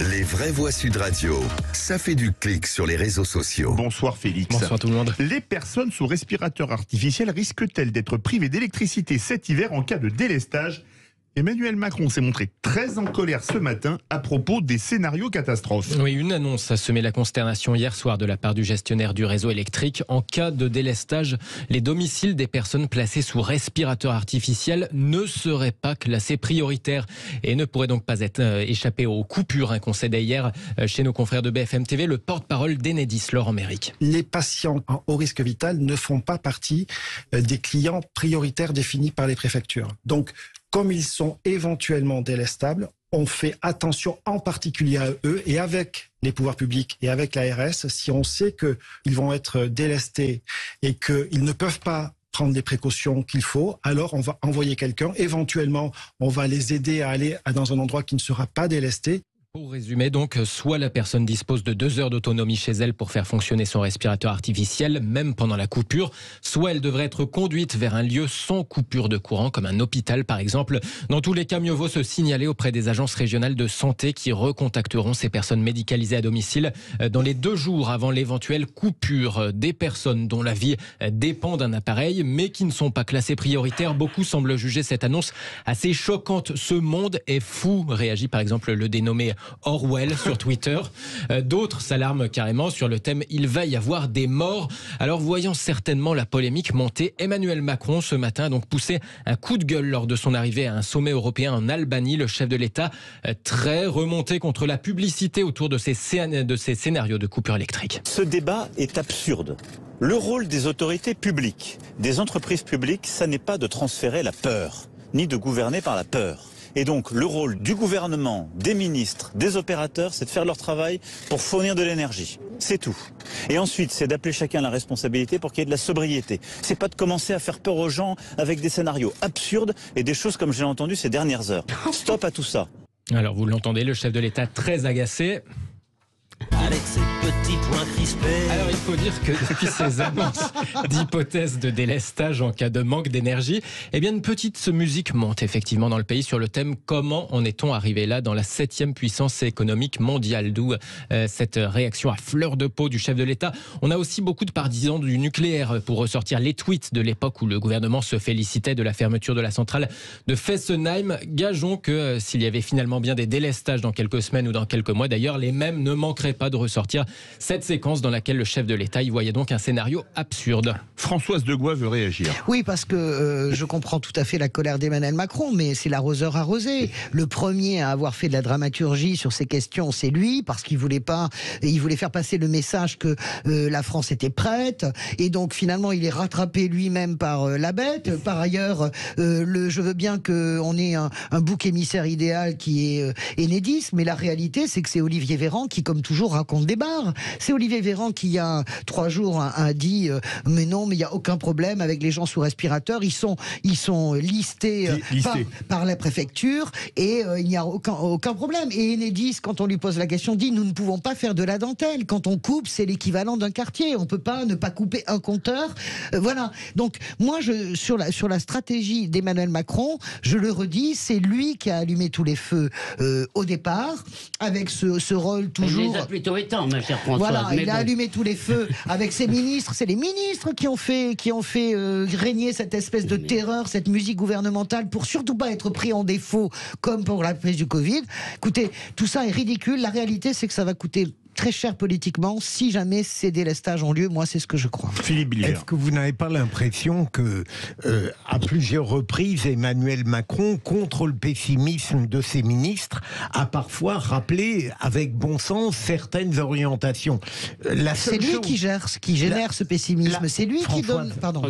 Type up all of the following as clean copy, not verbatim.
Les vraies voix Sud Radio, ça fait du clic sur les réseaux sociaux. Bonsoir Félix. Bonsoir tout le monde. Les personnes sous respirateur artificiel risquent-elles d'être privées d'électricité cet hiver en cas de délestage ? Emmanuel Macron s'est montré très en colère ce matin à propos des scénarios catastrophes. Oui, une annonce a semé la consternation hier soir de la part du gestionnaire du réseau électrique. En cas de délestage, les domiciles des personnes placées sous respirateur artificiel ne seraient pas classés prioritaires et ne pourraient donc pas être échappés aux coupures, concédait hier chez nos confrères de BFM TV le porte-parole d'Enedis, Laurent Méric. Les patients en haut risque vital ne font pas partie des clients prioritaires définis par les préfectures. Donc, comme ils sont éventuellement délestables, on fait attention en particulier à eux et avec les pouvoirs publics et avec l'ARS, si on sait qu'ils vont être délestés et qu'ils ne peuvent pas prendre les précautions qu'il faut, alors on va envoyer quelqu'un. Éventuellement, on va les aider à aller dans un endroit qui ne sera pas délesté. Pour résumer donc, soit la personne dispose de 2 heures d'autonomie chez elle pour faire fonctionner son respirateur artificiel, même pendant la coupure, soit elle devrait être conduite vers un lieu sans coupure de courant, comme un hôpital par exemple. Dans tous les cas, mieux vaut se signaler auprès des agences régionales de santé qui recontacteront ces personnes médicalisées à domicile dans les 2 jours avant l'éventuelle coupure. Des personnes dont la vie dépend d'un appareil, mais qui ne sont pas classées prioritaires. Beaucoup semblent juger cette annonce assez choquante. Ce monde est fou, réagit par exemple le dénommé Orwell sur Twitter. D'autres s'alarment carrément sur le thème « Il va y avoir des morts ». Alors voyant certainement la polémique monter, Emmanuel Macron ce matin a donc poussé un coup de gueule lors de son arrivée à un sommet européen en Albanie. Le chef de l'État très remonté contre la publicité autour de ces scénarios de coupure électrique. Ce débat est absurde. Le rôle des autorités publiques, des entreprises publiques, ça n'est pas de transférer la peur, ni de gouverner par la peur. Et donc, le rôle du gouvernement, des ministres, des opérateurs, c'est de faire leur travail pour fournir de l'énergie. C'est tout. Et ensuite, c'est d'appeler chacun à la responsabilité pour qu'il y ait de la sobriété. C'est pas de commencer à faire peur aux gens avec des scénarios absurdes et des choses comme j'ai entendu ces dernières heures. Stop à tout ça. Alors, vous l'entendez, le chef de l'État très agacé. Avec ses petits points crispés. Alors il faut dire que depuis ces annonces d'hypothèses de délestage en cas de manque d'énergie, eh bien une petite musique monte effectivement dans le pays sur le thème « Comment en est-on arrivé là dans la 7e puissance économique mondiale ?» D'où cette réaction à fleur de peau du chef de l'État. On a aussi beaucoup de partisans du nucléaire pour ressortir les tweets de l'époque où le gouvernement se félicitait de la fermeture de la centrale de Fessenheim. Gageons que s'il y avait finalement bien des délestages dans quelques semaines ou dans quelques mois d'ailleurs, les mêmes ne manqueraient pas de ressortir cette séquence dans laquelle le chef de l'État y voyait donc un scénario absurde. Françoise Degois veut réagir. Oui, parce que je comprends tout à fait la colère d'Emmanuel Macron, mais c'est l'arroseur arrosé. Le premier à avoir fait de la dramaturgie sur ces questions, c'est lui, parce qu'il voulait faire passer le message que la France était prête, et donc finalement il est rattrapé lui-même par la bête. Par ailleurs, je veux bien qu'on ait un bouc émissaire idéal qui est Enedis, mais la réalité c'est que c'est Olivier Véran qui, comme toujours, raconte des barres. C'est Olivier Véran qui, il y a 3 jours, a dit mais non, mais il n'y a aucun problème avec les gens sous respirateur. Ils sont listés par la préfecture et il n'y a aucun problème. Et Enedis, quand on lui pose la question, dit nous ne pouvons pas faire de la dentelle. Quand on coupe, c'est l'équivalent d'un quartier. On ne peut pas ne pas couper un compteur. Voilà. Donc, moi, sur la stratégie d'Emmanuel Macron, je le redis, c'est lui qui a allumé tous les feux au départ, avec ce rôle toujours. Il les a plutôt éteints, ma chère Françoise. Voilà, il a allumé tous les feux avec ses ministres. C'est les ministres qui ont fait régner cette espèce de terreur, cette musique gouvernementale pour surtout pas être pris en défaut comme pour la crise du Covid. Écoutez, tout ça est ridicule. La réalité, c'est que ça va coûter très cher politiquement si jamais ces délestages ont lieu. Moi, c'est ce que je crois. Philippe Billière. Est-ce que vous n'avez pas l'impression que, à plusieurs reprises, Emmanuel Macron, contre le pessimisme de ses ministres, a parfois rappelé avec bon sens certaines orientations? C'est lui qui génère ce pessimisme. C'est lui qui donne. Pardon.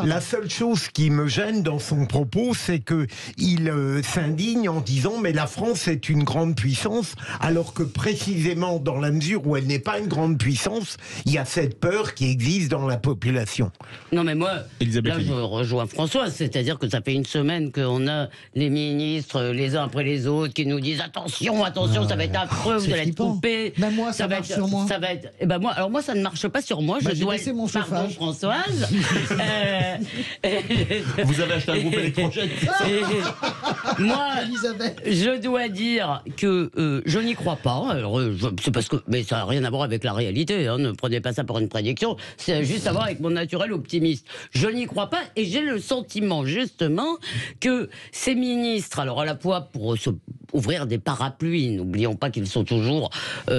La seule chose qui me gêne dans son propos, c'est que il s'indigne en disant mais la France est une grande puissance, alors que précisément dans la mesure où elle n'est pas une grande puissance, il y a cette peur qui existe dans la population. Non mais moi, Elisabeth là je Lévy. rejoins François, c'est-à-dire que ça fait une semaine qu'on a les ministres, les uns après les autres, qui nous disent attention, ça va être affreux, vous c'est allez être flippant. coupés. Même moi, ça marche sur moi. Ça va être. Eh ben moi, alors moi ça ne marche pas sur moi. Bah, je j'ai dois. baissé mon Pardon, chauffage. Françoise. Vous avez acheté un groupe électrogène. Moi, Elisabeth. je dois dire que je n'y crois pas. Alors, c'est parce que, mais ça n'a rien à voir avec la réalité. Hein, ne prenez pas ça pour une prédiction. C'est juste à voir avec mon naturel optimiste. Je n'y crois pas et j'ai le sentiment justement que ces ministres, alors à la fois pour se ouvrir des parapluies, n'oublions pas qu'ils sont toujours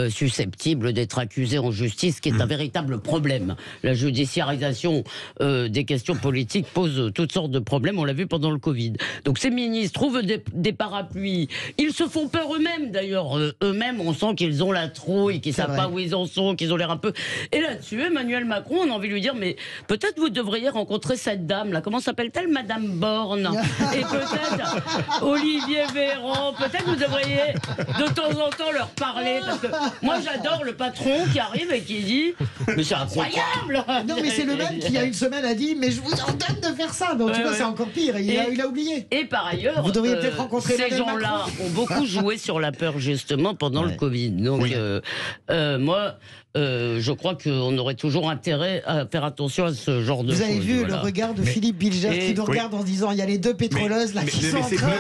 susceptibles d'être accusés en justice, qui est un véritable problème. La judiciarisation des questions politiques pose toutes sortes de problèmes. On l'a vu pendant le Covid. Donc ces ministres trouvent des parapluies. Ils se font peur eux-mêmes d'ailleurs. Eux-mêmes, on sent qu'ils ont la trouille, qu'ils savent pas où ils en sont, qu'ils ont l'air un peu. Et là-dessus, Emmanuel Macron, on a envie de lui dire, mais peut-être vous devriez rencontrer cette dame là. Comment s'appelle-t-elle, Madame Borne? Et peut-être Olivier Véran. Peut-être vous devriez de temps en temps leur parler, parce que moi j'adore le patron qui arrive et qui dit, mais c'est incroyable. Non, mais c'est le même qui, il y a une semaine, a dit mais je vous ordonne de faire ça. Donc, tu vois, c'est encore pire. Il a oublié. Et par ailleurs, Vous devriez peut-être rencontrer ces Emmanuel gens-là Macron. ont beaucoup joué sur la peur, justement, pendant le Covid. Donc, moi, je crois qu'on aurait toujours intérêt à faire attention à ce genre de choses. Vous avez vu voilà. le regard de Philippe Bilger Et- qui nous regarde en disant il y a les deux pétroleuses là qui sont en train.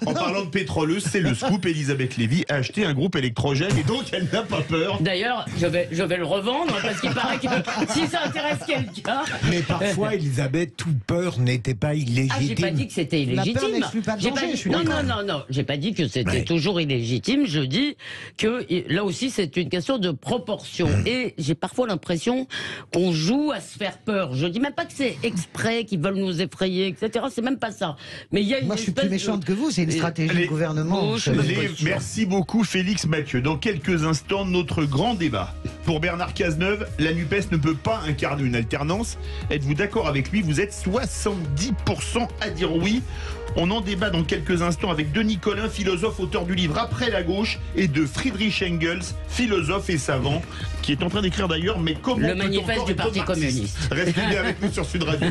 En parlant de pétroleuse, c'est le scoop. Elisabeth Lévy a acheté un groupe électrogène et donc elle n'a pas peur. D'ailleurs, je vais le revendre parce qu'il paraît que si ça intéresse quelqu'un. Mais parfois, Elisabeth, toute peur n'était pas illégitime. Ah, j'ai pas dit que c'était La peur illégitime. n'exclut pas le J'ai danger, dit- je suis non, d'accord. non, j'ai pas dit que c'était toujours illégitime. Je dis que là aussi, c'est une question de proportion. Et j'ai parfois l'impression qu'on joue à se faire peur. Je dis même pas que c'est exprès, qu'ils veulent nous effrayer, etc. C'est même pas ça. Mais il y a une Moi, je suis plus espèce de- méchante que vous. C'est une stratégie Allez, du gouvernement. gauche, même pas sûr. Merci beaucoup Félix Mathieu. Dans quelques instants, notre grand débat. Pour Bernard Cazeneuve, la NUPES ne peut pas incarner une alternance. Êtes-vous d'accord avec lui? Vous êtes 70% à dire oui. On en débat dans quelques instants avec Denis Collin, philosophe, auteur du livre Après la gauche, et de Friedrich Engels, philosophe et savant, qui est en train d'écrire d'ailleurs, mais comment Le peut-on manifeste encore du être Parti marxiste? communiste. Restez bien avec nous sur Sud Radio.